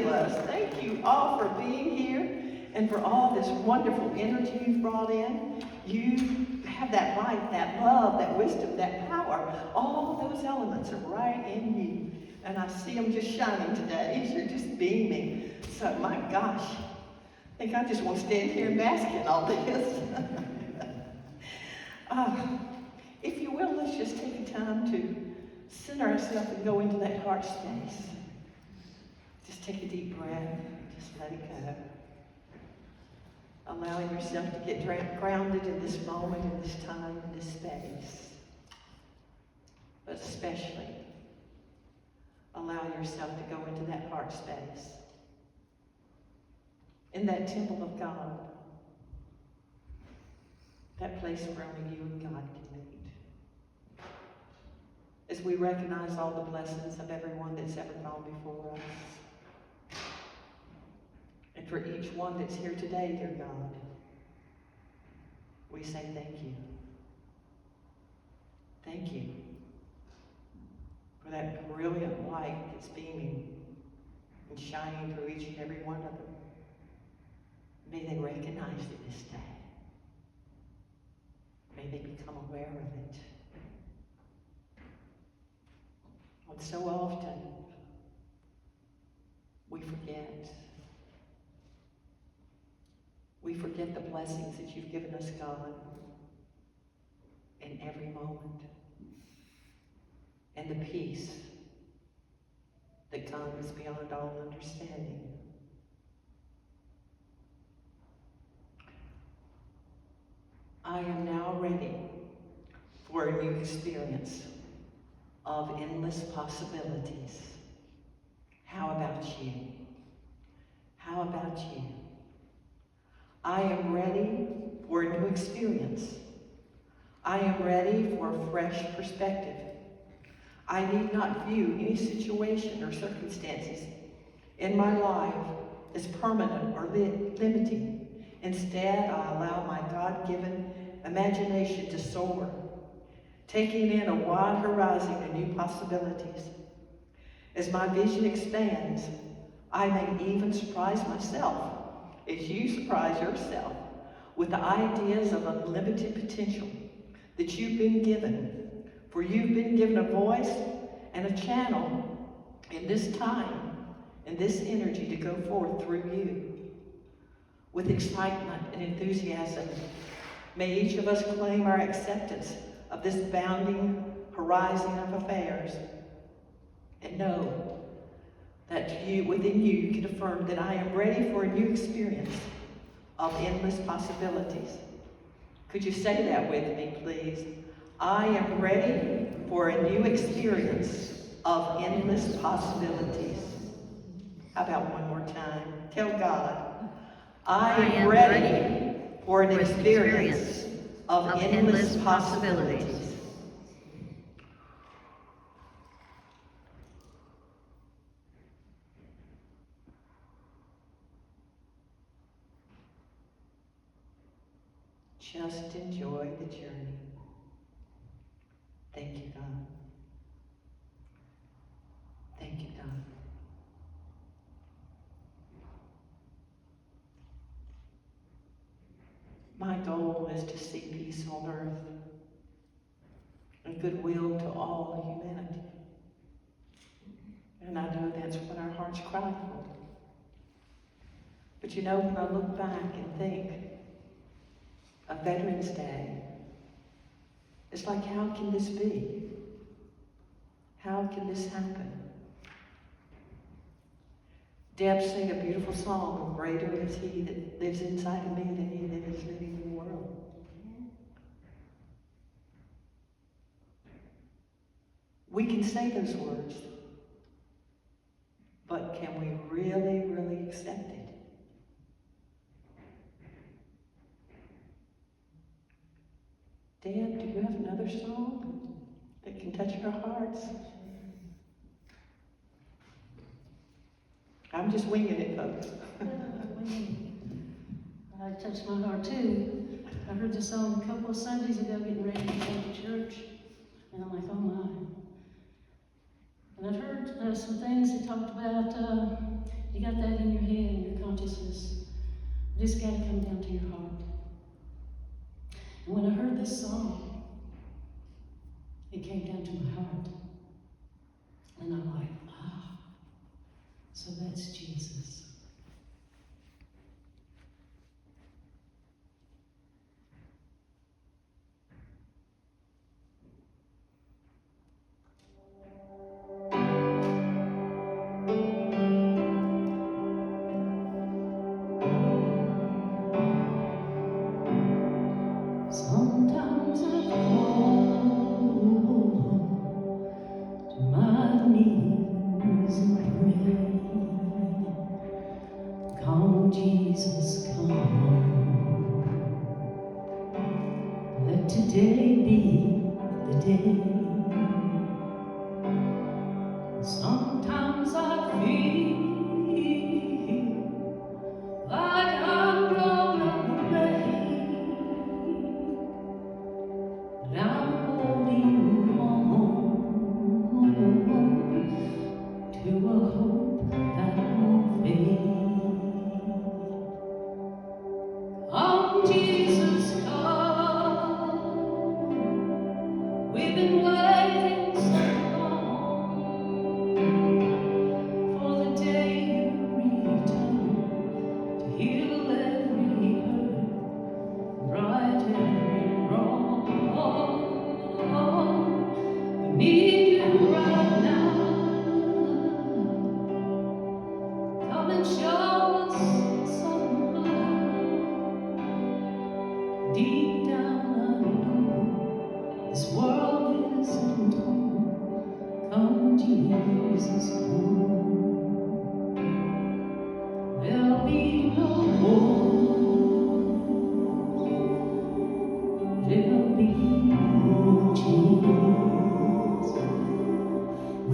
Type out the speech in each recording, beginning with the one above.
Thank you all for being here and for all this wonderful energy you've brought in. You have that light, that love, that wisdom, that power. All of those elements are right in you. And I see them just shining today. You're just beaming. So, my gosh, I think I just want to stand here and bask in all this. If you will, let's just take a time to center ourselves and go into that heart space. Just take a deep breath. Just let it go. Allowing yourself to get grounded in this moment, in this time, in this space. But especially, allow yourself to go into that heart space. In that temple of God. That place where only you and God can meet. As we recognize all the blessings of everyone that's ever gone before us. And for each one that's here today, dear God, we say thank you. Thank you for that brilliant light that's beaming and shining through each and every one of them. May they recognize it this day. May they become aware of it. And so often, we forget. We forget the blessings that you've given us, God, in every moment. And the peace that comes beyond all understanding. I am now ready for a new experience of endless possibilities. How about you? How about you? I am ready for a new experience. I am ready for a fresh perspective. I need not view any situation or circumstances in my life as permanent or limiting. Instead, I allow my God-given imagination to soar, taking in a wide horizon of new possibilities. As my vision expands, I may even surprise myself as you surprise yourself with the ideas of unlimited potential that you've been given. For you've been given a voice and a channel in this time and this energy to go forth through you. With excitement and enthusiasm, may each of us claim our acceptance of this bounding horizon of affairs and know that within you can affirm that I am ready for a new experience of endless possibilities. Could you say that with me, please? I am ready for a new experience of endless possibilities. How about one more time? Tell God, I am ready for an experience of endless possibilities. Just enjoy the journey. Thank you, God. Thank you, God. My goal is to see peace on earth and goodwill to all humanity. And I know that's what our hearts cry for. But you know, when I look back and think of Veterans Day, it's like, how can this be? How can this happen? Deb sang a beautiful song, greater is he that lives inside of me than he that is living in the world. We can say those words, but can we really, really accept it? Deb, do you have another song that can touch our hearts? I'm just winging it, folks. It touched my heart too. I heard this song a couple of Sundays ago getting ready to go to church, and I'm like, oh my. And I've heard some things that talked about You got that in your head and your consciousness. This got to come down to your heart. And when I heard this song, it came down to my heart. And I'm like, so that's Jesus. Sometimes I fall to my knees and pray, come Jesus, come. Let today be the day. Sometimes I feel like I'm blown away, but I'm holding on to a hope that won't fade. Come, Jesus, come. We've been waiting so long for the day you return to heal every hurt, right every wrong. We need you right now. Come and show us somehow. Deep down I know this world isn't home. Come, Jesus, come. There'll be no war. There'll be no chains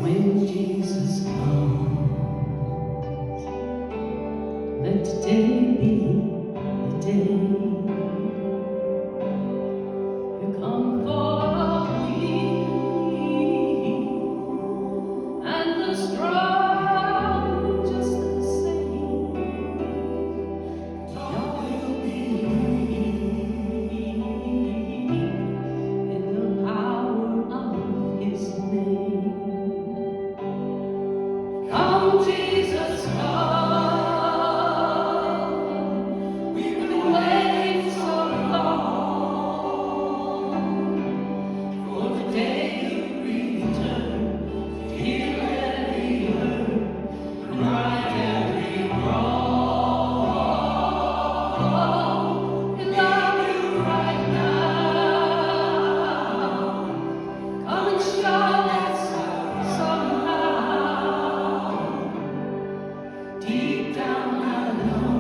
when Jesus comes. Let today be the day. You come for me and the strong just the same. Y'all will believe in the power of His name. Come, Jesus, come. We've been waiting so long for the day you return to heal every hurt and right every wrong. We love you right now. Come and show us somehow. Deep down I know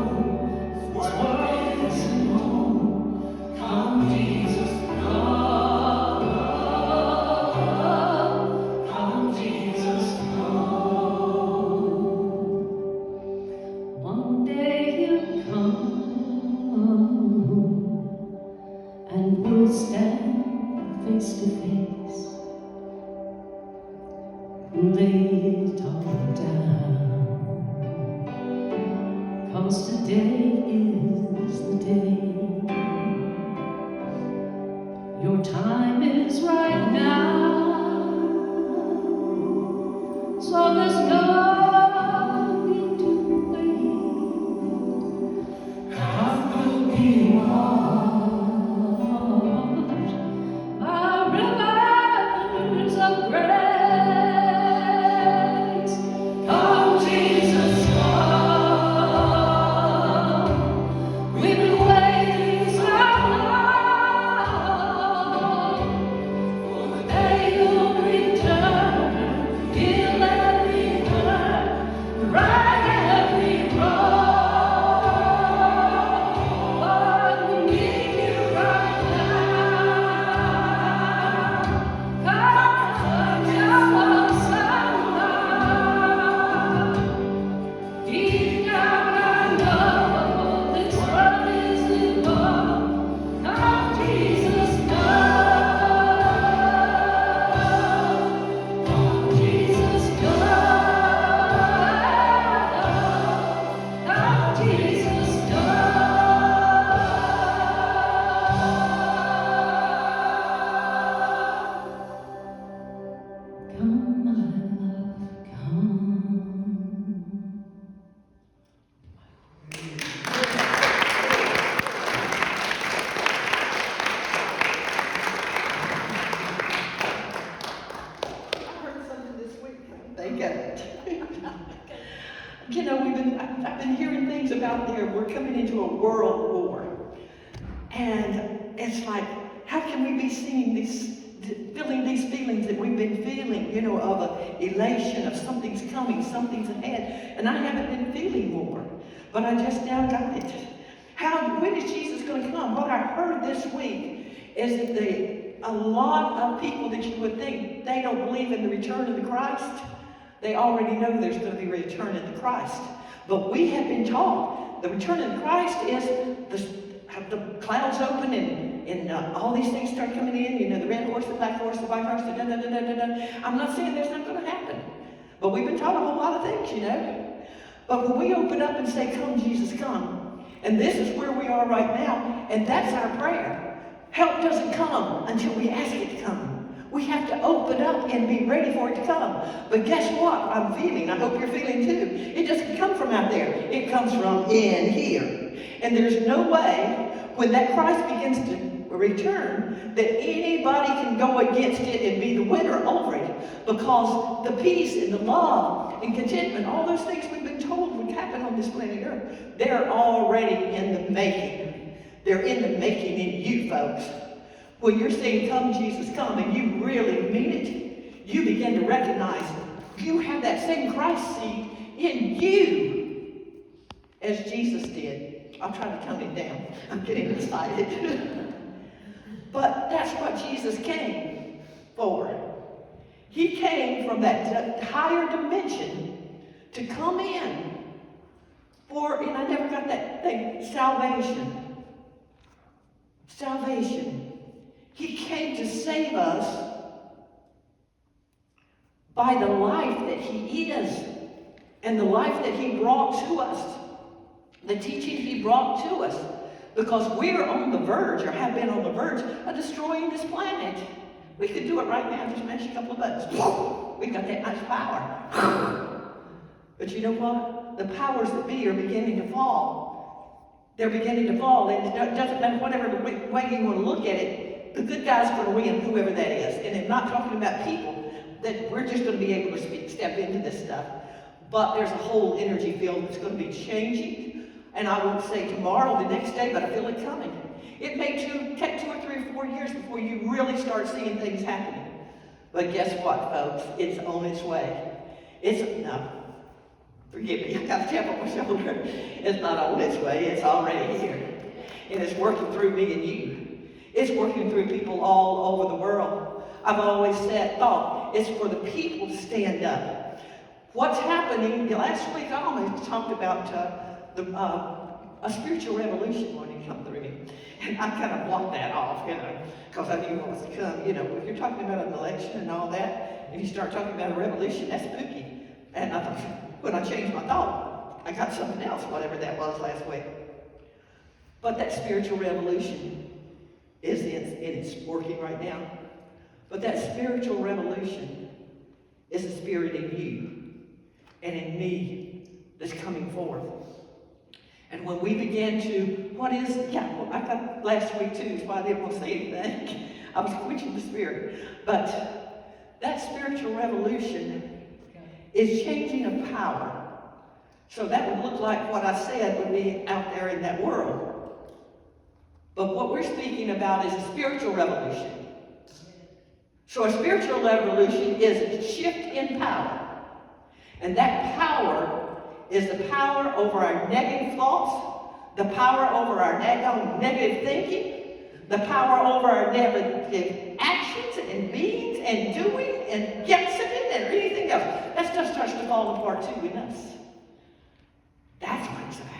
this world isn't home. Come, Jesus, come. Come, Jesus, come. One day you'll come and we'll stand face to face and lay it all down. 'Cause today is the day. Your time is right now. So there's no need to wait. Heart will be washed by rivers of grace. Come, Jesus, come. We've been waiting so long for the day you'll return. Heal every I've been hearing things about we're coming into a world war. And it's like, how can we be feeling these feelings that we've been feeling, of elation, of something's coming, something's ahead. And I haven't been feeling war, but I just now got it. When is Jesus going to come? What I heard this week is that a lot of people that you would think they don't believe in the return of the Christ, they already know there's going to be a return of the Christ. But we have been taught the return of the Christ is the clouds open and all these things start coming in, the red horse, the black horse, the white horse, the da-da-da-da-da-da. I'm not saying there's not going to happen. But we've been taught a whole lot of things, But when we open up and say, come, Jesus, come, and this is where we are right now, and that's our prayer. Help doesn't come until we ask it to come. We have to open up and be ready for it to come. But guess what? I'm feeling. I hope you're feeling too. It doesn't come from out there. It comes from in here. And there's no way when that Christ begins to return that anybody can go against it and be the winner over it. Because the peace and the love and contentment, all those things we've been told would happen on this planet Earth, they're already in the making. They're in the making in you, folks. When you're saying, come, Jesus, come, and you really mean it, you begin to recognize you have that same Christ seed in you as Jesus did. I'll try to tone it down. I'm getting excited. But that's what Jesus came for. He came from that higher dimension to come in for, and I never got that thing, salvation. Salvation. He came to save us by the life that he is and the life that he brought to us, the teaching he brought to us, because we're on the verge, or have been on the verge, of destroying this planet. We could do it right now, just mash a couple of buttons. We've got that much power. But you know what? The powers that be are beginning to fall. They're beginning to fall, and it doesn't matter whatever way you want to look at it, the good guy's going to win, whoever that is. And I'm not talking about people, that we're just going to be able to step into this stuff. But there's a whole energy field that's going to be changing. And I won't say tomorrow, the next day, but I feel it coming. It may take 2 or 3 or 4 years before you really start seeing things happening. But guess what, folks? It's on its way. Forgive me, I got a tap on my shoulder. It's not on its way, it's already here. And it's working through me and you. It's working through people all over the world. I've always thought it's for the people to stand up. What's happening, last week I almost talked about a spiritual revolution wanting to come through me. And I kind of blocked that off, because I knew what was to come. If you're talking about an election and all that, if you start talking about a revolution, that's spooky. And I thought, when I changed my thought, I got something else, whatever that was last week. But that spiritual revolution it's working right now. But that spiritual revolution is a spirit in you and in me that's coming forth. And when we begin to, I got last week too, so I didn't want to say anything. I was quenching the spirit. But that spiritual revolution is changing of power. So that would look like what I said would be out there in that world. But what we're speaking about is a spiritual revolution. So a spiritual revolution is a shift in power. And that power is the power over our negative thoughts, the power over our negative thinking, the power over our negative actions and beings and doing and guessing and anything else. That stuff starts to fall apart too in us. That's what it's about.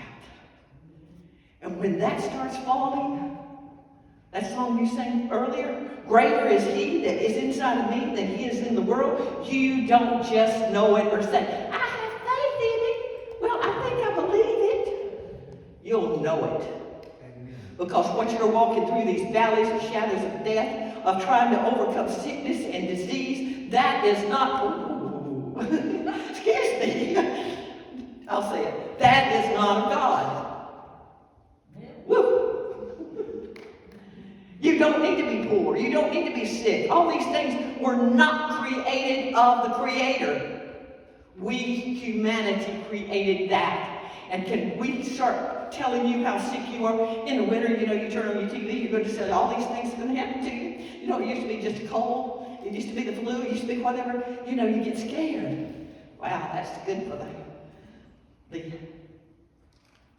And when that starts falling, that song you sang earlier, greater is he that is inside of me than he is in the world. You don't just know it or say, I have faith in it. Well, I think I believe it. You'll know it. Because what you're walking through, these valleys and shadows of death, of trying to overcome sickness and disease, that is not, excuse me, I'll say it, that is not of God. Woo! You don't need to be poor. You don't need to be sick. All these things were not created of the Creator. We, humanity, created that. And can we start telling you how sick you are? In the winter, you know, you turn on your TV, you're going to say all these things are going to happen to you. You know, it used to be just a cold. It used to be the flu. It used to be whatever. You know, you get scared. Wow, that's good for the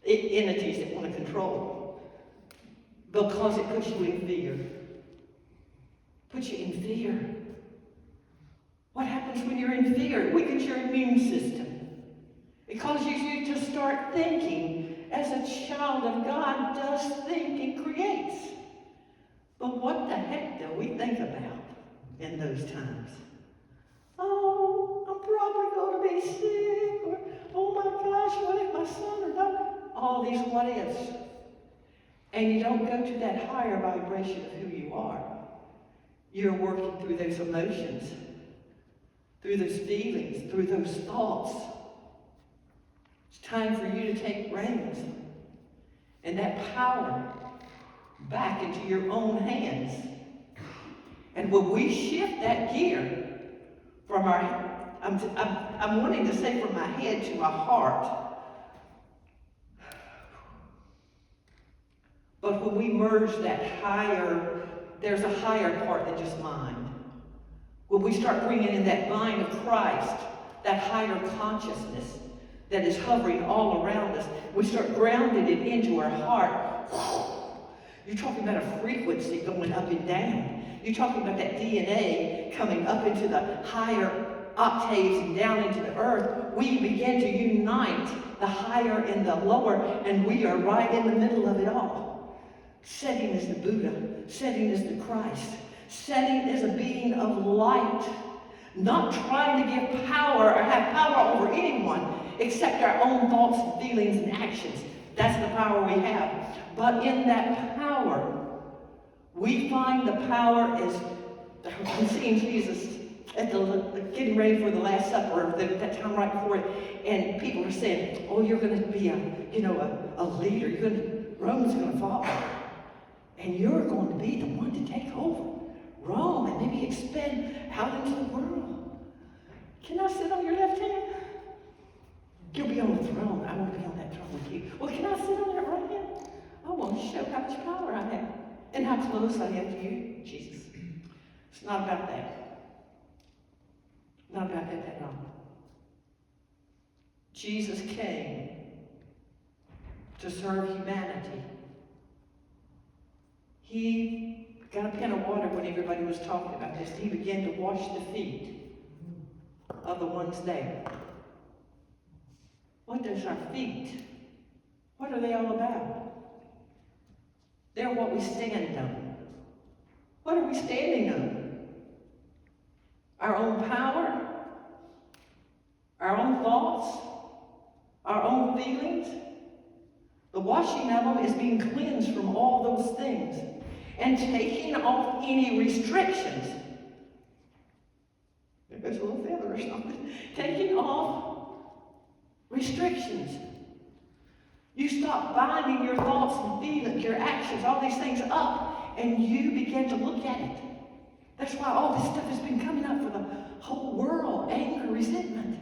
entities that want to control. Because it puts you in fear. Puts you in fear. What happens when you're in fear? It weakens your immune system. It causes you to start thinking as a child of God does think and creates. But what the heck do we think about in those times? Oh, I'm probably going to be sick. Or, oh my gosh, what if my son or daughter? All these what ifs. And you don't go to that higher vibration of who you are. You're working through those emotions, through those feelings, through those thoughts. It's time for you to take reins and that power back into your own hands. And when we shift that gear from our, I'm wanting to say from my head to my heart, but when we merge that higher, there's a higher part than just mind. When we start bringing in that mind of Christ, that higher consciousness that is hovering all around us, we start grounding it into our heart. You're talking about a frequency going up and down. You're talking about that DNA coming up into the higher octaves and down into the earth. We begin to unite the higher and the lower, and we are right in the middle of it all. Setting as the Buddha, setting as the Christ, setting as a being of light, not trying to give power or have power over anyone except our own thoughts and feelings and actions. That's the power we have. But in that power, we find the power as I'm seeing Jesus at getting ready for the Last Supper, that time right before it, and people are saying, "Oh, you're going to be a leader. Rome's going to fall, and you're going to be the one to take over Rome and maybe expand out into the world. Can I sit on your left hand? You'll be on the throne. I want to be on that throne with you. Well, can I sit on your right hand? I want to show how much power I have and how close I am to you, Jesus." It's not about that. Not about that at all. Jesus came to serve humanity. He got a pan of water when everybody was talking about this. He began to wash the feet of the ones there. What is our feet? What are they all about? They're what we stand on. What are we standing on? Our own power? Our own thoughts? Our own feelings? The washing of them is being cleansed from all those things and taking off any restrictions. There goes a little feather or something. Taking off restrictions. You stop binding your thoughts and feelings, your actions, all these things up, and you begin to look at it. That's why all this stuff has been coming up for the whole world. Anger, resentment.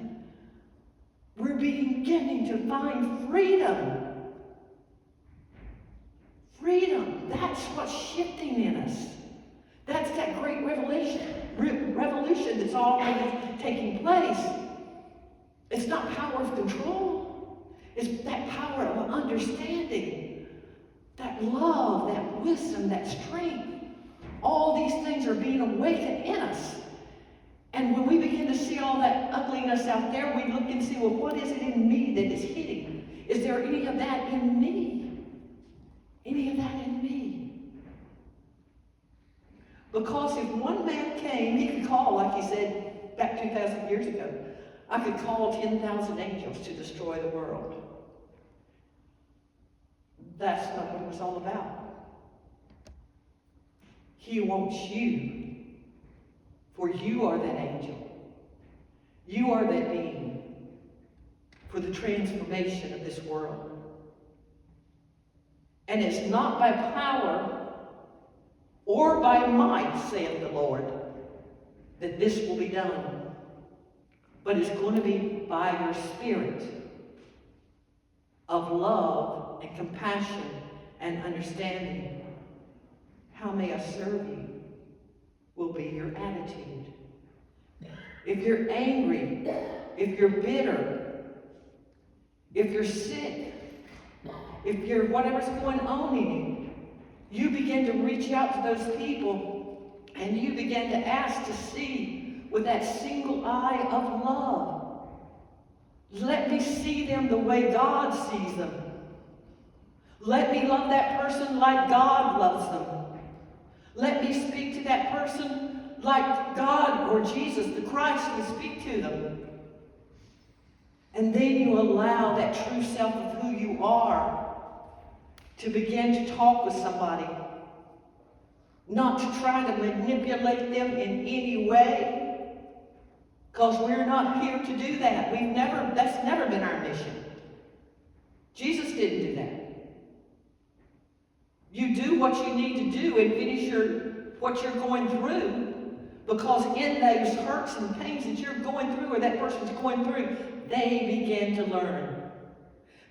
We're beginning to find freedom. Freedom. That's what's shifting in us. That's that great revolution that's already taking place. It's not power of control. It's that power of understanding, that love, that wisdom, that strength. All these things are being awakened in us. And when we begin to see all that ugliness out there, we look and see, well, what is it in me that is hitting? Is there any of that in me? Any of that in me? Because if one man came, he could call, like he said back 2,000 years ago, I could call 10,000 angels to destroy the world. That's not what it was all about. He wants you, for you are that angel. You are that being for the transformation of this world. And it's not by power or by might, saith the Lord, that this will be done, but it's going to be by your spirit of love and compassion and understanding. How may I serve you will be your attitude. If you're angry, if you're bitter, if you're sick, if you're whatever's going on in you, you begin to reach out to those people and you begin to ask to see with that single eye of love. Let me see them the way God sees them. Let me love that person like God loves them. Let me speak to that person like God or Jesus, the Christ, would speak to them. And then you allow that true self of who you are to begin to talk with somebody. Not to try to manipulate them in any way. Because we're not here to do that. That's never been our mission. Jesus didn't do that. You do what you need to do and finish what you're going through, because in those hurts and pains that you're going through or that person's going through, they begin to learn.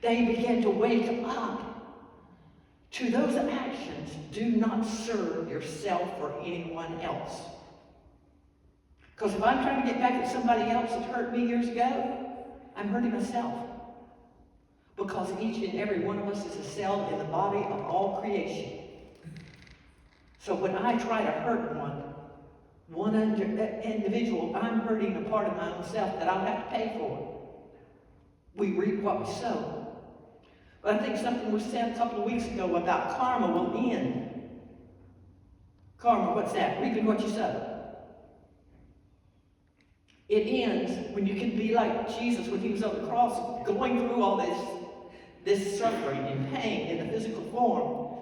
They begin to wake up to those actions. Do not serve yourself or anyone else. Because if I'm trying to get back at somebody else that hurt me years ago, I'm hurting myself. Because each and every one of us is a cell in the body of all creation. So when I try to hurt one individual, I'm hurting a part of my own self that I'll have to pay for. We reap what we sow. But I think something was said a couple of weeks ago about karma will end. Karma, what's that? Reaping what you sow. It ends when you can be like Jesus when he was on the cross, going through all this suffering and pain in a physical form.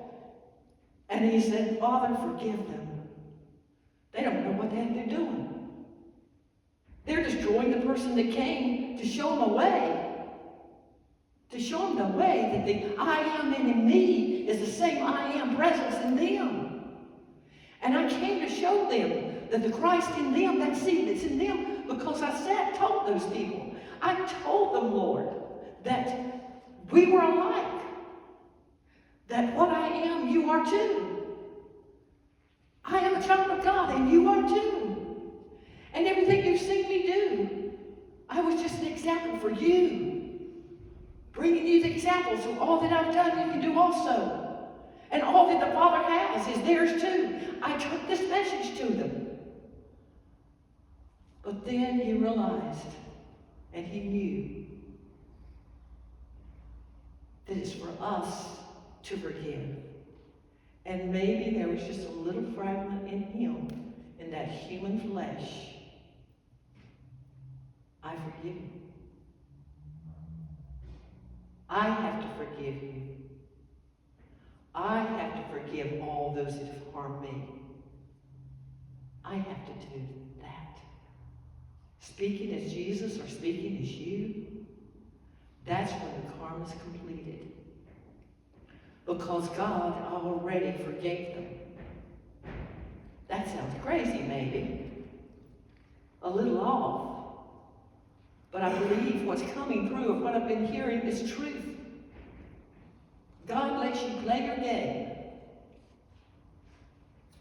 And he said, Father, forgive them. They don't know what the heck they're doing. They're destroying the person that came to show them a way. To show them the way that the I am in me is the same I am presence in them. And I came to show them that the Christ in them, that seed that's in them, because told those people. I told them, Lord, that we were alike. That what I am, you are too. I am a child of God, and you are too. And everything you've seen me do, I was just an example for you. Bringing you the examples of all that I've done, you can do also. And all that the Father has is theirs too. I took this message to them. But then he realized, and he knew, that it's for us to forgive. And maybe there was just a little fragment in him, in that human flesh. I forgive you. I have to forgive you. I have to forgive all those that have harmed me. I have to do that. Speaking as Jesus or speaking as you, that's when the karma is completed. Because God already forgave them. That sounds crazy, maybe. A little off. But I believe what's coming through of what I've been hearing is truth. God lets you play your game.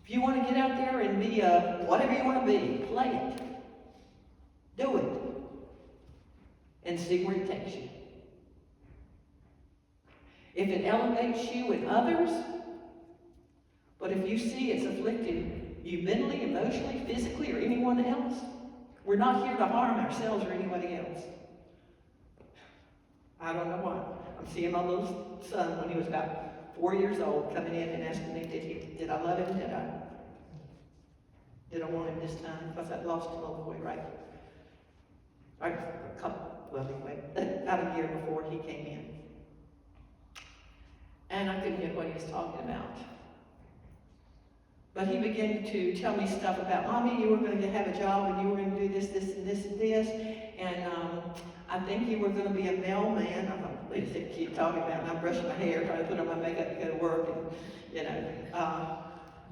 If you want to get out there and be whatever you want to be, play it. Do it. And see where it takes you. If it elevates you with others, but if you see it's afflicting you mentally, emotionally, physically, or anyone else, we're not here to harm ourselves or anybody else. I don't know why. I'm seeing my little son when he was about 4 years old coming in and asking me, did I love him? Did I want him this time? Because I lost a little boy, right? About a year before he came in. And I couldn't get what he was talking about. But he began to tell me stuff about, Mommy, you were going to have a job and you were going to do this, this, and this, and this. And I think you were going to be a mailman. I thought, what does he keep talking about? And I'm brushing my hair, trying to put on my makeup to go to work. And,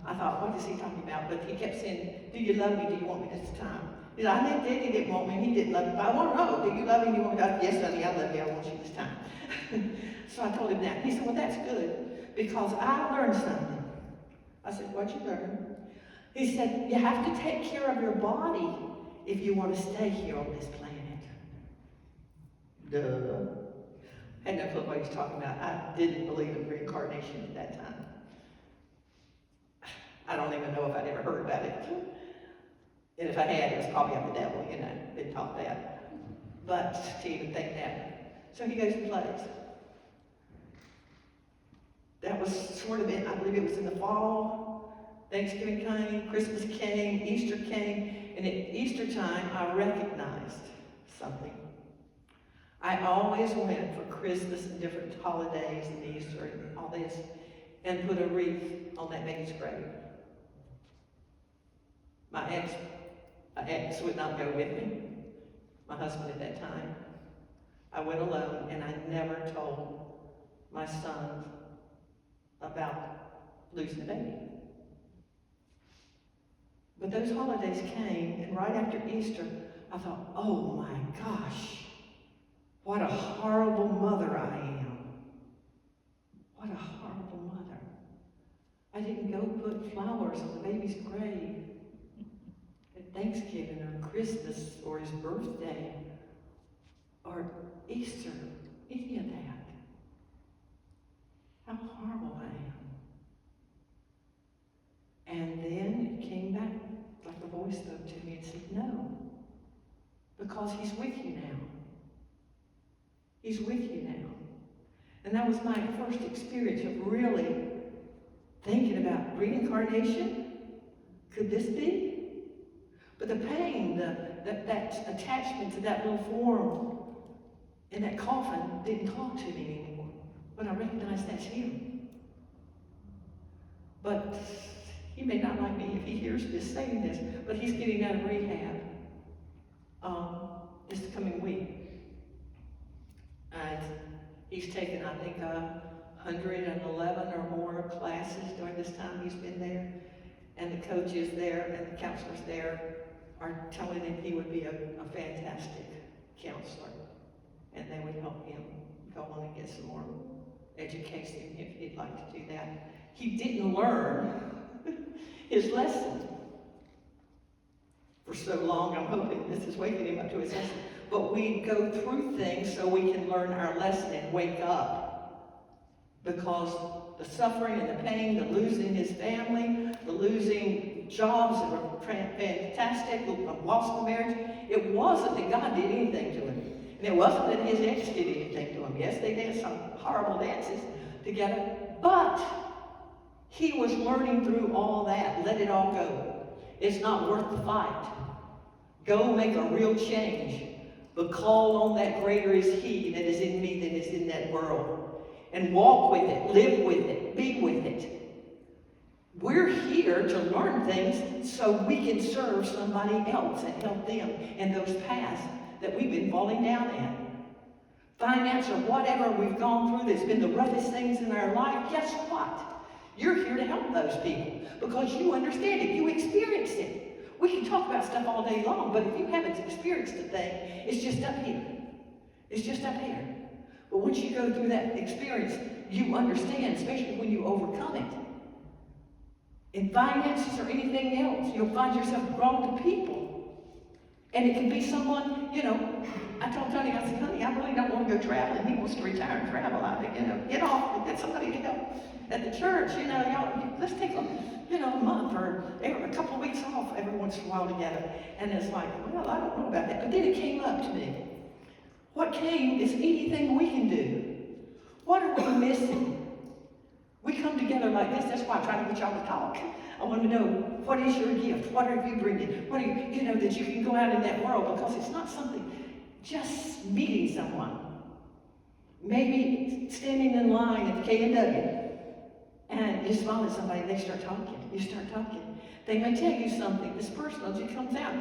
I thought, what is he talking about? But he kept saying, do you love me? Do you want me this time? He said, I think Daddy didn't want me, and he didn't love me. But I want to know, do you love him? You want me to? Yes, honey, I love you. I want you this time. So I told him that. He said, well, that's good, because I learned something. I said, what'd you learn? He said, you have to take care of your body if you want to stay here on this planet. Duh. I had no clue what he was talking about. I didn't believe in reincarnation at that time. I don't even know if I'd ever heard about it. And if I had, it was probably of the devil, you know, they taught that. But to even think that. So he goes and plays. That was sort of it. I believe it was in the fall. Thanksgiving came, Christmas came, Easter came, and at Easter time, I recognized something. I always went for Christmas and different holidays and Easter and all this, and put a wreath on that baby's grave. My ex would not go with me, my husband at that time. I went alone, and I never told my sons about losing a baby. But those holidays came, and right after Easter, I thought, oh my gosh, what a horrible mother I am. What a horrible mother. I didn't go put flowers on the baby's grave at Thanksgiving or Christmas or his birthday or Easter, any of that. How horrible I am. And then it came back like a voice spoke to me and said, no, because he's with you now. He's with you now. And that was my first experience of really thinking about reincarnation. Could this be? But the pain, that attachment to that little form in that coffin didn't talk to me anymore. But I recognized that's him. But he may not like me if he hears this saying this, but he's getting out of rehab this coming week. And he's taken, I think, 111 or more classes during this time he's been there. And the coaches there and the counselors there are telling him he would be a fantastic counselor. And they would help him go on and get some more education if he'd like to do that. He didn't learn his lesson for so long. I'm hoping this is waking him up to his lesson. But we go through things so we can learn our lesson and wake up. Because the suffering and the pain, the losing his family, the losing jobs that were fantastic, the loss of the marriage, it wasn't that God did anything to him. And it wasn't that his ex did anything to him. Yes, they danced some horrible dances together. But he was learning through all that. Let it all go. It's not worth the fight. Go make a real change. But call on that greater is he that is in me that is in that world. And walk with it, live with it, be with it. We're here to learn things so we can serve somebody else and help them in those paths that we've been falling down in. Finance or whatever we've gone through that's been the roughest things in our life, guess what? You're here to help those people because you understand it, you experienced it. We can talk about stuff all day long, but if you haven't experienced a thing, it's just up here. It's just up here. But once you go through that experience, you understand, especially when you overcome it. In finances or anything else, you'll find yourself drawn to people. And it can be someone, you know, I told Tony, I said, honey, I really don't want to go traveling. He wants to retire and travel. I think, you know, get off and get somebody to help at the church. You know, y'all, let's take a month or a couple of weeks off every once in a while together. And it's like, well, I don't know about that. But then it came up to me. What came is anything we can do. What are we missing? We come together like this. That's why I try to get y'all to talk. I want to know, what is your gift? What are you bringing? What are you know, that you can go out in that world, because it's not something, just meeting someone. Maybe standing in line at the K&W, and you smile at somebody, they start talking. You start talking. They may tell you something that's personal. It comes out.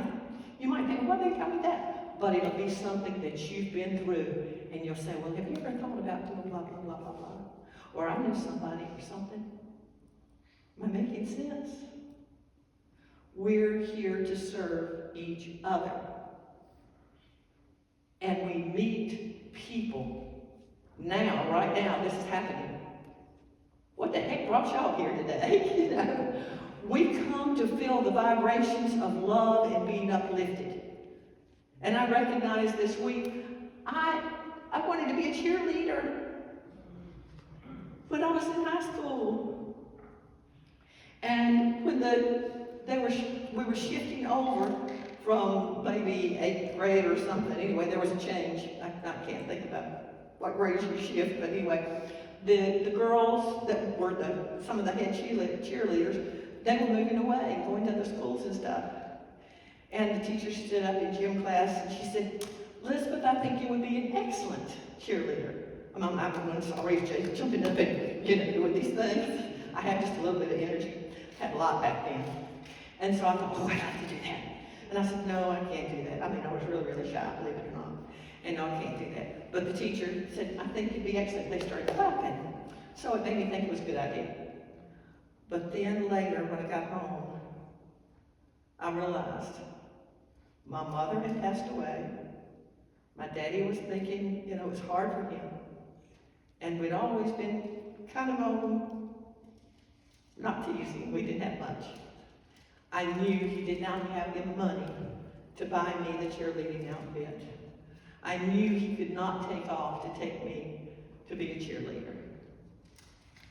You might think, why did they tell me that? But it'll be something that you've been through, and you'll say, well, have you ever thought about blah, blah, blah, blah, blah, blah? Or I knew somebody or something. Am I making sense? We're here to serve each other. And we meet people now, right now, this is happening. What the heck brought y'all here today? You know, we come to feel the vibrations of love and being uplifted. And I recognize this week, I wanted to be a cheerleader when I was in high school. And when we were shifting over from maybe 8th grade or something, anyway, there was a change. I can't think about what grades you shift, but anyway, the girls that were some of the head cheerleaders, they were moving away and going to other schools and stuff. And the teacher stood up in gym class and she said, "Elizabeth, I think you would be an excellent cheerleader." I'm sorry, Jay, jumping up and doing these things. I have just a little bit of energy. I had a lot back then. And so I thought, I'd like to do that. And I said, no, I can't do that. I was really, really shy, believe it or not. And no, I can't do that. But the teacher said, "I think you'd be excellent." They started clapping. So it made me think it was a good idea. But then later, when I got home, I realized my mother had passed away. My daddy was thinking, it was hard for him. And we'd always been kind of not teasing. We didn't have much. I knew he did not have the money to buy me the cheerleading outfit. I knew he could not take off to take me to be a cheerleader.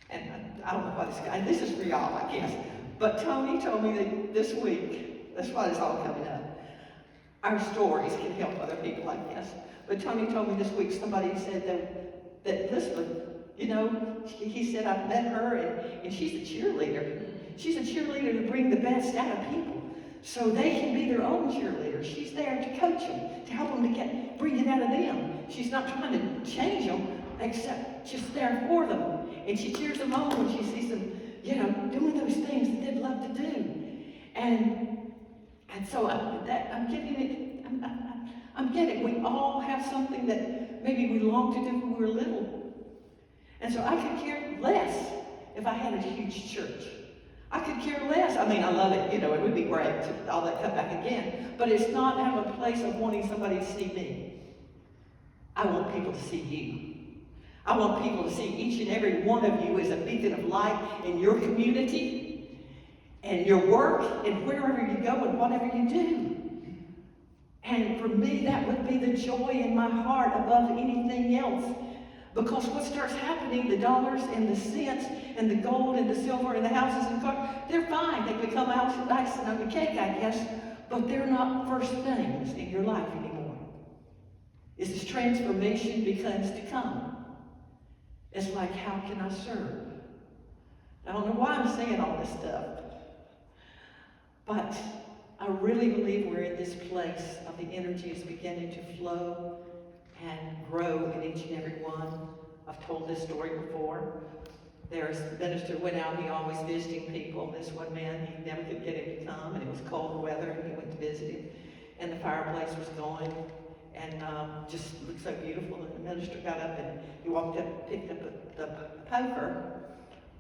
And I don't know what this is for y'all, I guess. But Tony told me that this week, that's why it's all coming up. Our stories can help other people, I guess. But Tony told me this week somebody said that Elizabeth, he said, "I've met her and she's a cheerleader. She's a cheerleader to bring the best out of people so they can be their own cheerleaders. She's there to coach them, to help them to bring it out of them. She's not trying to change them, except just there for them. And she cheers them on when she sees them, doing those things that they'd love to do." And so I'm getting it. I'm getting it. We all have something that maybe we longed to do when we were little. And so I could care less if I had a huge church. I could care less. I love it. It would be great to all that come back again. But it's not out of a place of wanting somebody to see me. I want people to see you. I want people to see each and every one of you as a beacon of light in your community and your work and wherever you go and whatever you do. And for me, that would be the joy in my heart above anything else. Because what starts happening, the dollars and the cents and the gold and the silver and the houses and cars, they're fine. They become icing on the cake, I guess, but they're not first things in your life anymore. As this transformation begins to come, it's like, how can I serve? I don't know why I'm saying all this stuff, but I really believe we're in this place of the energy is beginning to flow and grow in each and every one. I've told this story before. There's a minister went out, he always visiting people. This one man, he never could get him to come, and it was cold weather, and he went to visit him. And the fireplace was going, and just looked so beautiful. And the minister got up, and he walked up, picked up the poker,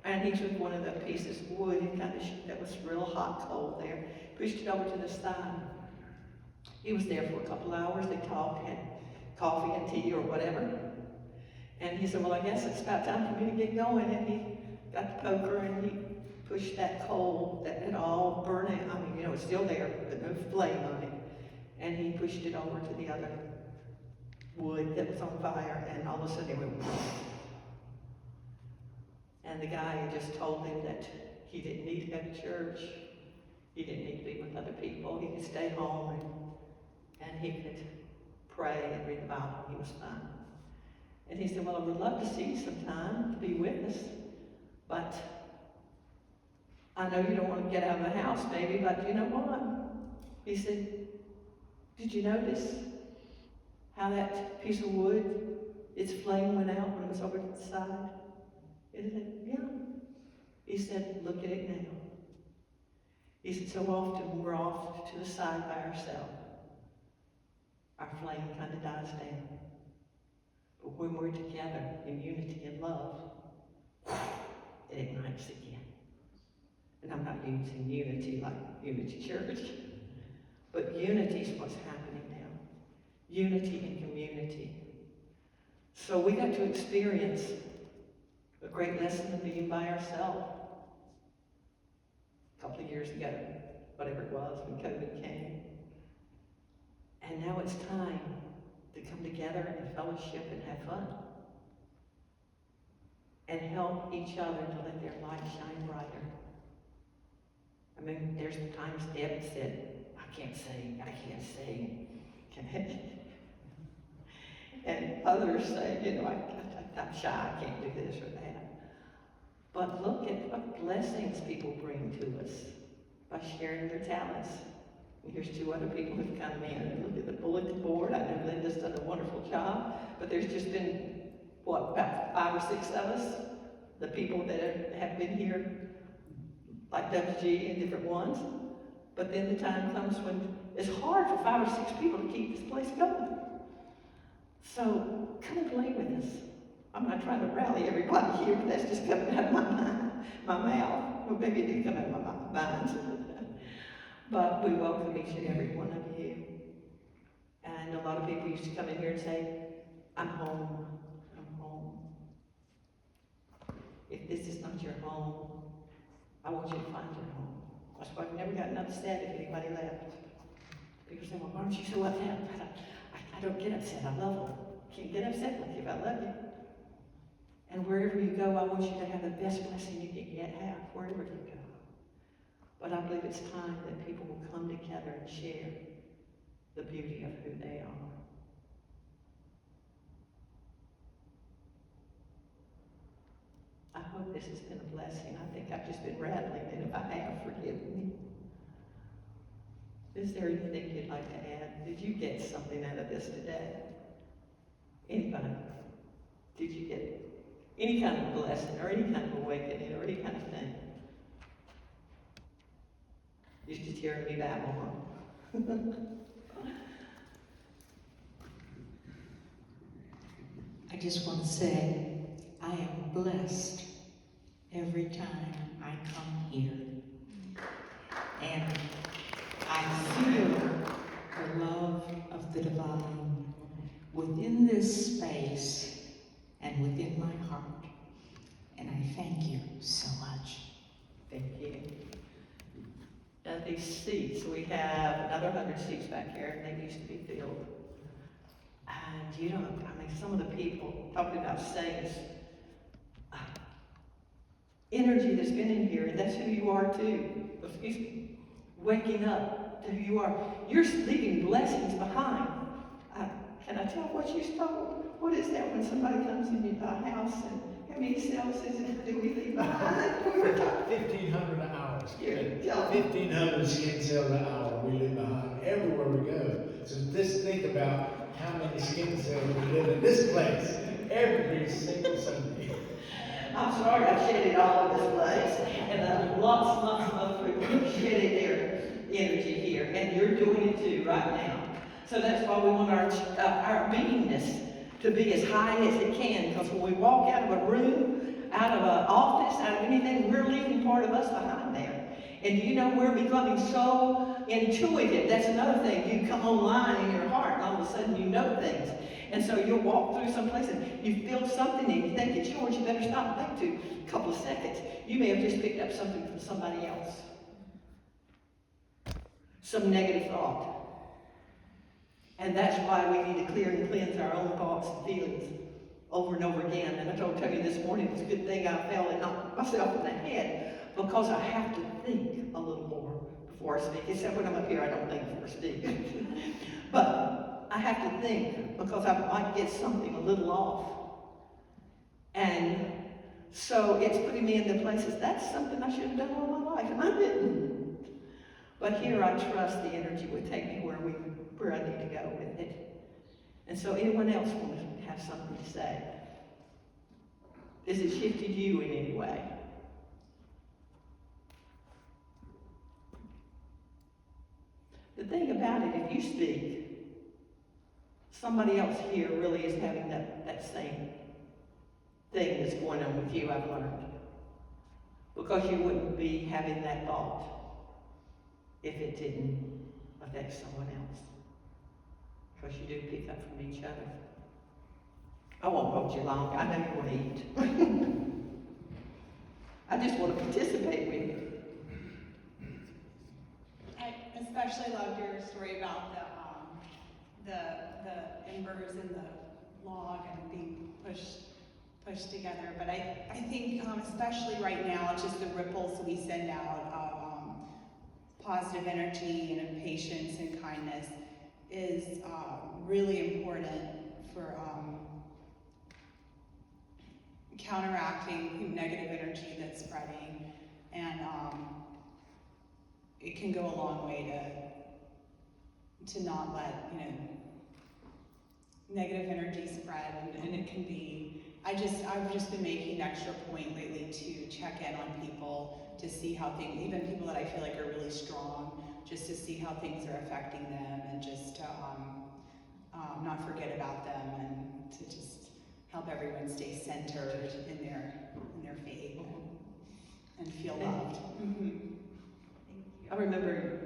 and he took one of the pieces of wood and that was real hot coal there, pushed it over to the side. He was there for a couple hours. They talked, had coffee and tea or whatever. And he said, "Well, I guess it's about time for me to get going." And he got the poker and he pushed that coal that had all burned out. It's still there, but no flame on it. And he pushed it over to the other wood that was on fire, and all of a sudden it went. And the guy had just told him that he didn't need to go to church. He didn't need to be with other people. He could stay home and he could pray and read the Bible. He was fine. And he said, "Well, I would love to see you sometime, to be with us. But I know you don't want to get out of the house, maybe, but you know what?" He said, "Did you notice how that piece of wood, its flame went out when it was over to the side?" He said, "Yeah." He said, "Look at it now." He said, "So often we're off to the side by ourselves. Our flame kind of dies down. But when we're together in unity and love, it ignites again." And I'm not using unity like Unity Church, but unity is what's happening now. Unity in community. So we got to experience a great lesson of being by ourselves a couple of years ago, whatever it was, when COVID came. And now it's time to come together and fellowship and have fun. And help each other to let their light shine brighter. I mean, there's times Deb said, I can't sing. And others say, you know, I'm shy, I can't do this or that. But look at what blessings people bring to us by sharing their talents. And here's two other people who've come in and look at the bulletin board. I know Linda's done a wonderful job, but there's just been, about 5 or 6 of us, the people that have been here, like WG and different ones. But then the time comes when it's hard for 5 or 6 people to keep this place going. So come and play with us. I'm not trying to rally everybody here, but that's just coming out of my mouth. Well, maybe it did come out of my mind. But we welcome each and every one of you. And a lot of people used to come in here and say, I'm home. If this is not your home, I want you to find your home. That's why I've never gotten upset if anybody left. People say, well, why aren't you so upset? I don't get upset. I love them. Can't get upset with you if I love you. And wherever you go, I want you to have the best blessing you can yet have, wherever you go. But I believe it's time that people will come together and share the beauty of who they are. I hope this has been a blessing. I think I've just been rattling, and if I have, forgive me. Is there anything you'd like to add? Did you get something out of this today? Anybody? Did you get any kind of blessing or any kind of awakening or any kind of thing? Used to tear me back more. I just want to say, I am blessed every time I come here. And I feel the love of the divine within this space and within my heart. And I thank you so much. Thank you. Now these seats, we have another 100 seats back here, and they used to be filled. And you know, I mean, some of the people talking about saints, energy that's been in here, and that's who you are too. Excuse me. Waking up to who you are. You're leaving blessings behind. Can I tell what you stole? What is that when somebody comes in your house and how many cells do we leave behind? 1,500 hours. 1,500 skin cells an hour we leave behind everywhere we go. So just think about how many skin cells we live in this place every single Sunday. I'm sorry I shedded all of this place, and lots of other people have shedded their energy here, and you're doing it too right now. So that's why we want our beingness to be as high as it can, because when we walk out of a room, out of an office, out of anything, we're leaving part of us behind there. And you know, we're becoming so intuitive. That's another thing. You come online in your heart, and all of a sudden you know things. And so you'll walk through some place and you feel something and you think it's yours, you better stop and think to a couple of seconds. You may have just picked up something from somebody else. Some negative thought. And that's why we need to clear and cleanse our own thoughts and feelings over and over again. And I told you this morning, it was a good thing I fell and knocked myself in the head, because I have to think a little more before I speak. Except when I'm up here, I don't think before I speak. But I have to think, because I might get something a little off. And so it's putting me into places, that's something I should have done all my life, and I didn't. But here I trust the energy would take me where I need to go with it. And so anyone else want to have something to say? Has it shifted you in any way? The thing about it, if you speak, somebody else here really is having that same thing that's going on with you, I've learned. because you wouldn't be having that thought if it didn't affect someone else. Because you do pick up from each other. I won't hold you long. I know you want to eat. I just want to participate with you. I especially loved your story about the embers in the log and being pushed together. But I think especially right now, just the ripples we send out of positive energy and of patience and kindness is really important for counteracting negative energy that's spreading, and it can go a long way to not let negative energy spread, and it can be. I've just been making an extra point lately to check in on people to see how things, even people that I feel like are really strong, just to see how things are affecting them, and just to not forget about them, and to just help everyone stay centered in their faith and feel loved. Mm-hmm. I remember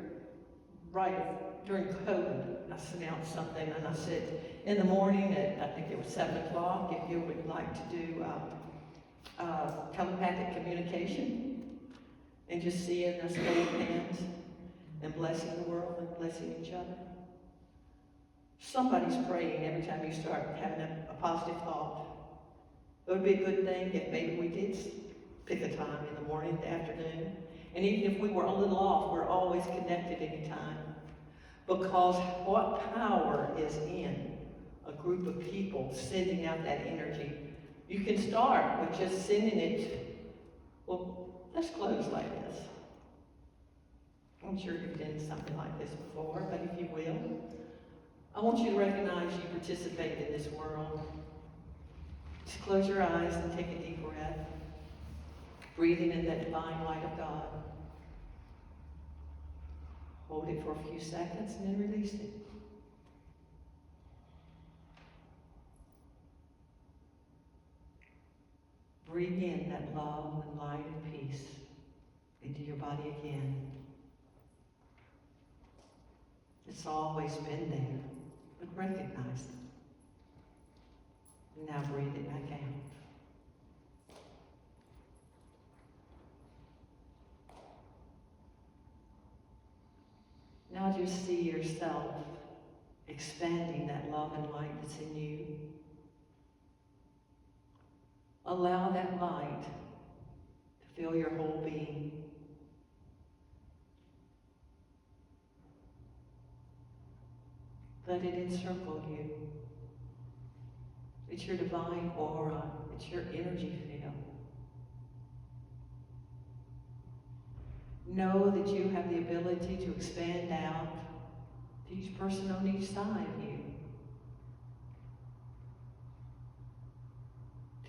right during COVID, I sent out something and I said, in the morning at, I think it was 7 o'clock, if you would like to do telepathic communication and just seeing us holding hands and blessing the world and blessing each other. Somebody's praying every time you start having a positive thought. It would be a good thing if maybe we did pick a time in the morning, the afternoon. And even if we were a little off, we're always connected anytime. Because what power is in a group of people sending out that energy? You can start with just sending it. Well, let's close like this. I'm sure you've done something like this before, but if you will, I want you to recognize you participate in this world. Just close your eyes and take a deep breath, breathing in that divine light of God. Hold it for a few seconds and then release it. Breathe in that love and light and peace into your body again. It's always been there, but recognize it. And now breathe it back out. Now just see yourself expanding that love and light that's in you. Allow that light to fill your whole being. Let it encircle you. It's your divine aura. It's your energy field. Know that you have the ability to expand out to each person on each side of you.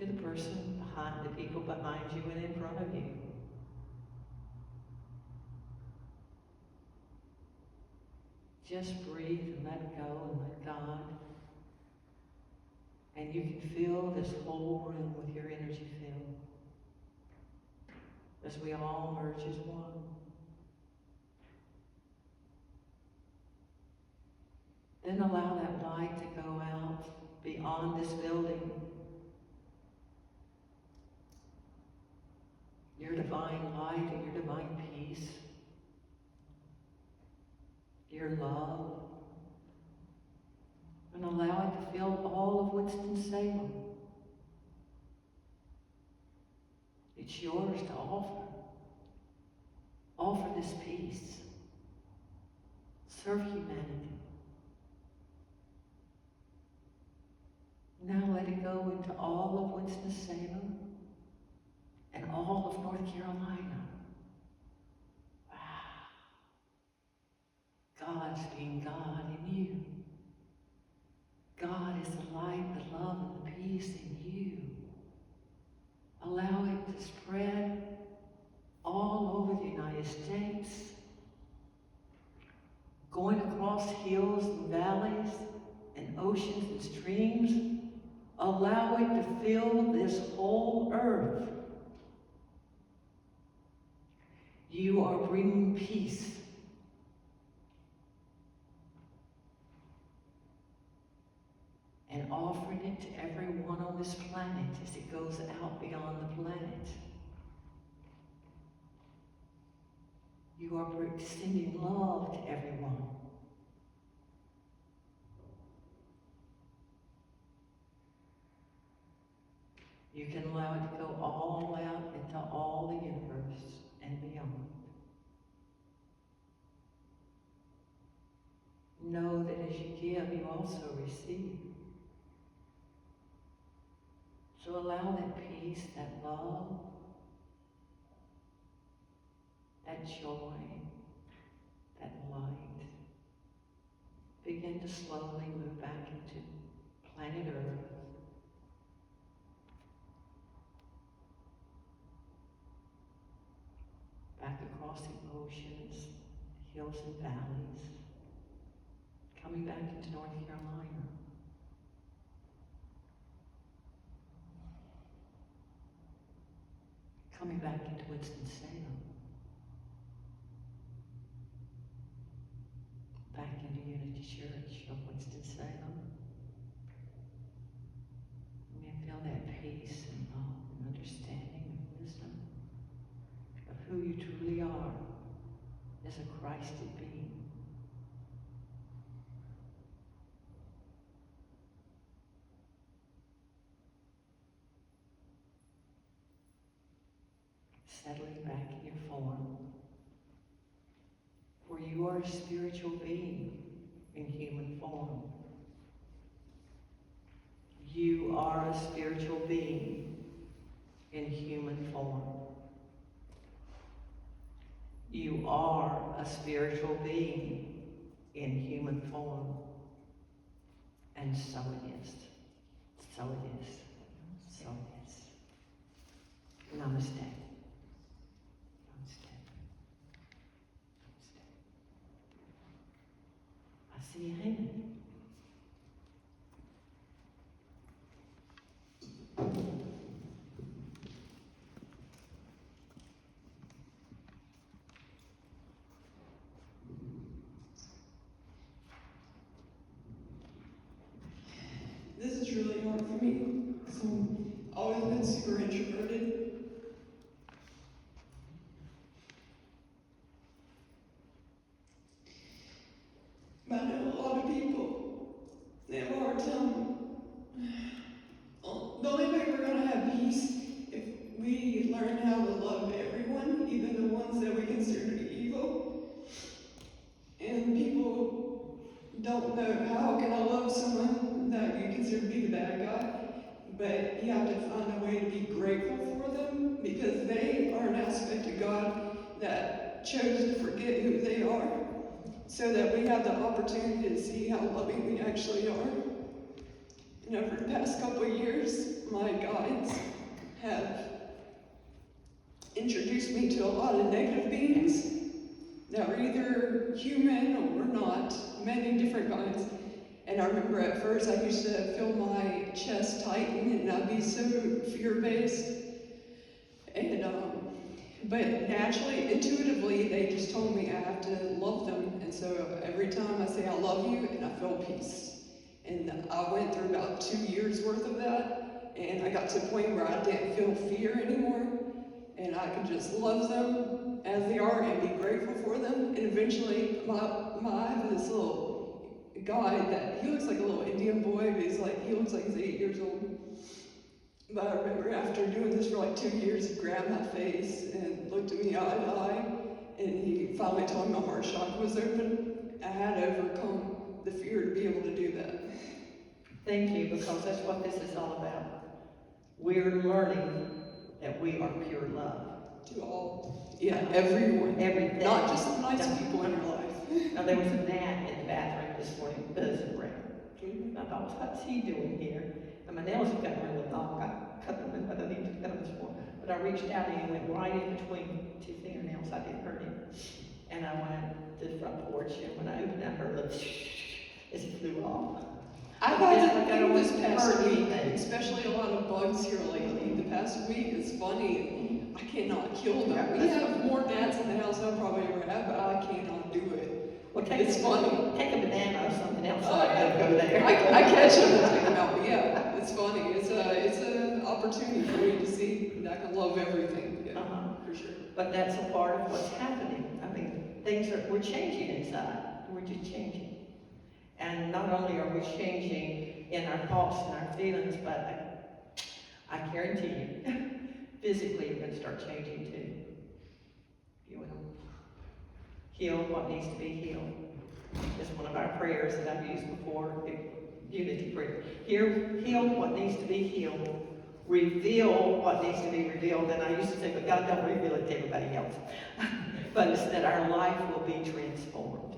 To the person behind, the people behind you and in front of you. Just breathe and let go and let God. And you can fill this whole room with your energy field as we all merge as one. Then allow that light to go out beyond this building. Your divine light and your divine peace. Your love. And allow it to fill all of Winston-Salem. It's yours to offer. Offer this peace. Serve humanity. Now let it go into all of Winston-Salem and all of North Carolina. God's being God in you. God is the light, the love, and the peace in you. Allow it to spread all over the United States, going across hills and valleys and oceans and streams. Allow it to fill this whole earth. You are bringing peace. And offering it to everyone on this planet as it goes out beyond the planet. You are extending love to everyone. You can allow it to go all out into all the universe and beyond. Know that as you give, you also receive. So allow that peace, that love, that joy, that light begin to slowly move back into planet Earth. Back across the oceans, hills and valleys, coming back into North Carolina. Coming back into Winston Salem. Back into Unity Church of Winston Salem. You may feel that peace and love and understanding and wisdom of who you truly are as a Christed being. Settling back in your form, for you are a spiritual being in human form. You are a spiritual being in human form. You are a spiritual being in human form. And so it is. So it is. So it is. Namaste. I see you hanging. This is really hard for me because I've always been super introverted. But I know a lot of people, they have a hard time. The only way we're going to have peace if we learn how to love everyone, even the ones that we consider to be evil. And people don't know how can I love someone that you consider to be the bad guy, but you have to find a way to be grateful for them because they are an aspect of God that chose to forget who they are, so that we have the opportunity to see how loving we actually are. And over the past couple of years, my guides have introduced me to a lot of negative beings that were either human or not, many different kinds. And I remember at first I used to feel my chest tighten and I'd be so fear-based. And but naturally, intuitively, they just told me I have to love them. And so every time I say I love you, and I feel peace. And I went through about 2 years worth of that, and I got to a point where I didn't feel fear anymore, and I could just love them as they are and be grateful for them. And eventually, I have this little guy that he looks like a little Indian boy, but he looks like he's 8 years old. But I remember after doing this for like 2 years, he grabbed my face and looked at me eye to eye, and he finally told me my heart chakra was open. I had to overcome the fear to be able to do that. Thank you, because that's what this is all about. We're learning that we are pure love. To all. Yeah, everyone. Everything. Not just the nice people in your life. Now, there was a gnat in the bathroom this morning, buzzing around. And I thought, what's he doing here? And my nails have gotten really long. I cut them, but I need to cut them this morning. But I reached out and he went right in between two fingernails. I didn't hurt him. And I went to the front porch, and when I opened that, her lips, it flew off. I've had Just to like I think don't this want to past hurt week, anything. especially a lot of bugs here lately. The past week is funny. I cannot kill them. We have more gnats in the house than I probably ever have, but I cannot do it. Well, It's funny. Take a banana or something else. Oh, Like that, go there. I catch them and take them out, but yeah, it's funny. It's an opportunity for me to see that I can love everything. Yeah, for sure. But that's a part of what's happening. I mean, we're changing inside. We're just changing. And not only are we changing in our thoughts and our feelings, but I guarantee you, physically you're going to start changing too. You will. Heal what needs to be healed. It's one of our prayers that I've used before, unity prayer. Heal what needs to be healed. Reveal what needs to be revealed. And I used to say, but God, don't reveal it to everybody else. But it's that our life will be transformed.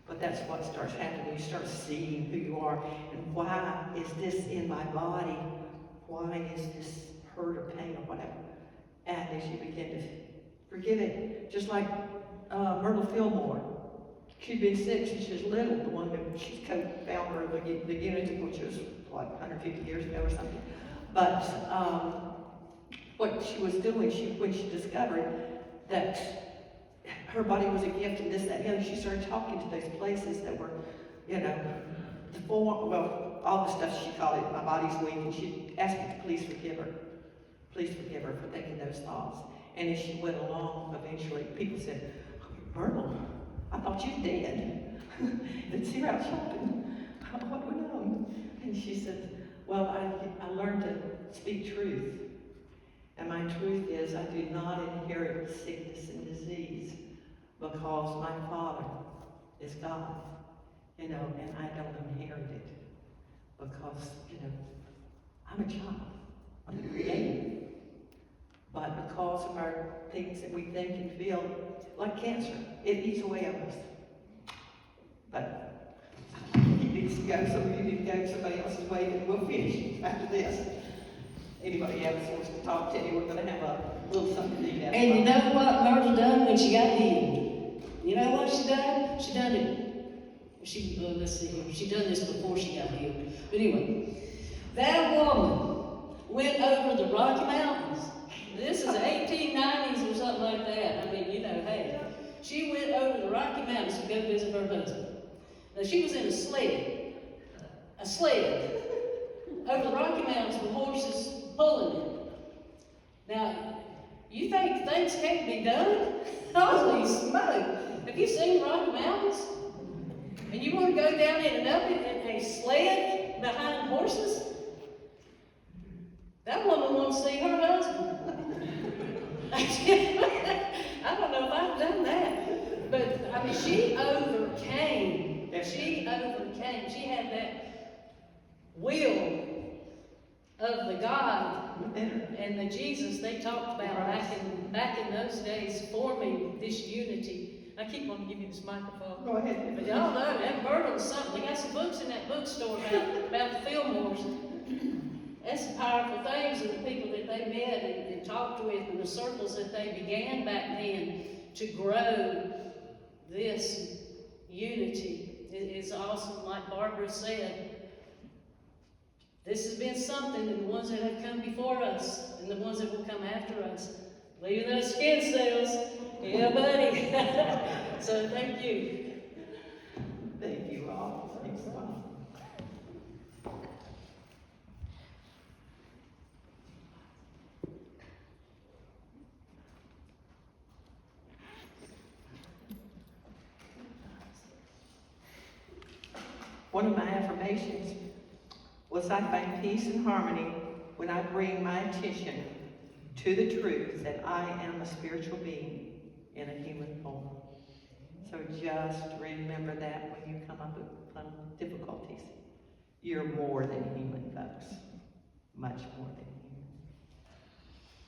But that's what starts happening. You start seeing who you are. And why is this in my body? Why is this hurt or pain or whatever? And as you begin to forgive it, just like Myrtle Fillmore. She'd been sick since she was little, the one that she's co-founder of the unity, which was like 150 years ago or something. But what she was doing, when she discovered that her body was a gift and this, that, and the other, she started talking to those places that were, all the stuff she called it, my body's weak, and she'd ask me to please forgive her for thinking those thoughts. And as she went along, eventually, people said, Myrtle, I thought you dead. It's here out shopping. What went on? And she said, well, I learned to speak truth. And my truth is I do not inherit sickness and disease because my Father is God, and I don't inherit it because, I'm a child. I'm created. But because of our things that we think and feel, like cancer, it eats away on us. But he needs to go, some of you need to go somebody else's way, and we'll finish after this. Anybody else wants to talk to you, we're going to have a little something to eat. And you know what Myrtle done when she got healed? You know what she done? She done it. Let's see here. She done this before she got healed. But anyway, that woman went over the Rocky Mountains. This is the 1890s or something like that. I mean, hey. She went over the Rocky Mountains to go visit her husband. Now, she was in a sled over the Rocky Mountains with horses pulling it. Now, you think things can't be done? Holy smoke! Have you seen the Rocky Mountains? And you want to go down it and up it in a sled behind horses? That woman wants to see her husband. I don't know if I've done that. But, I mean, she overcame. She had that will of the God and the Jesus they talked about back in those days, forming this unity. I keep wanting to give you this microphone. Go ahead. But y'all know that Myrtle's something. They got some books in that bookstore about the Fillmores. That's some powerful things, and the people that they met and talked with, and the circles that they began back then to grow this unity. It's awesome, like Barbara said. This has been something, and the ones that have come before us, and the ones that will come after us. Leave those skin cells. Yeah, buddy. So thank you. Thank you all. Thanks a lot. One of my affirmations was I find peace and harmony when I bring my attention to the truth that I am a spiritual being in a human form. So just remember that when you come up with difficulties. You're more than human, folks. Much more than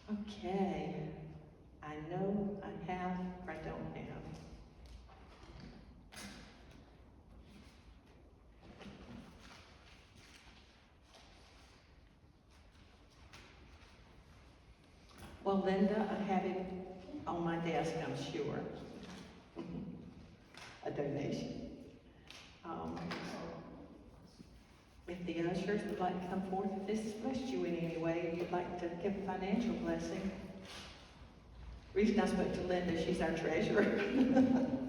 human. Okay. I know I have or I don't have. Well, Linda, I have it on my desk, I'm sure. A donation. If the ushers would like to come forth, if this has blessed you in any way, if you'd like like to give a financial blessing. The reason I spoke to Linda, she's our treasurer.